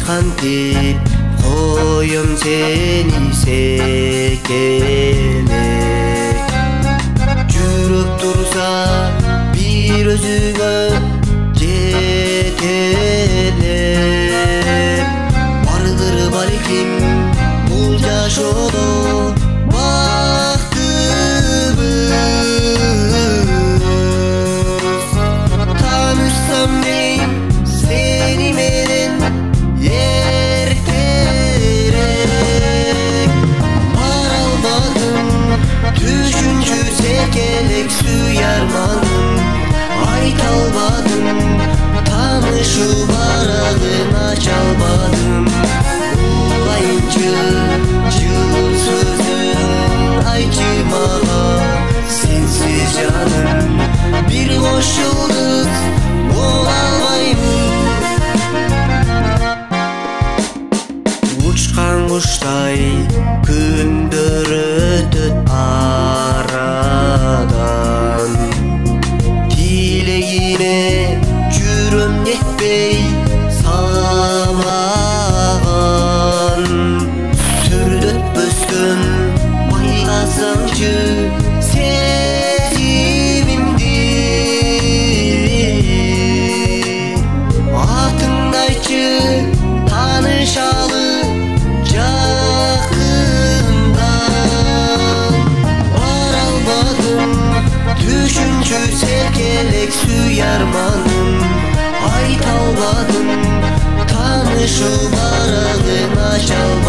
кантип коём сени секелек. Жүрөк турса бир өзүңө жетелеп, бардыр балким бул жашоодо бактыбыз. Таанышсам дейм сени менен эртерээк, бара албадым түшүнчү секелек сүйарманым, айта албадым таанышуу барагын ача албадым. Улайынчы жылуу сөзүң айтчы мага сенсиз жаным, бир кош жылдыз боло албаймын. Учкан куштай күндөр өтөт арадан, тилегиме жүрөм жетпей самаган. Сүрдөтпөстөн байласаңчы сезимимди, атыңды айтчы таанышалы жакындан. Бара албадым түшүнчү секелек сүйарманым, айта албадым таанышуу барагын ача албадым.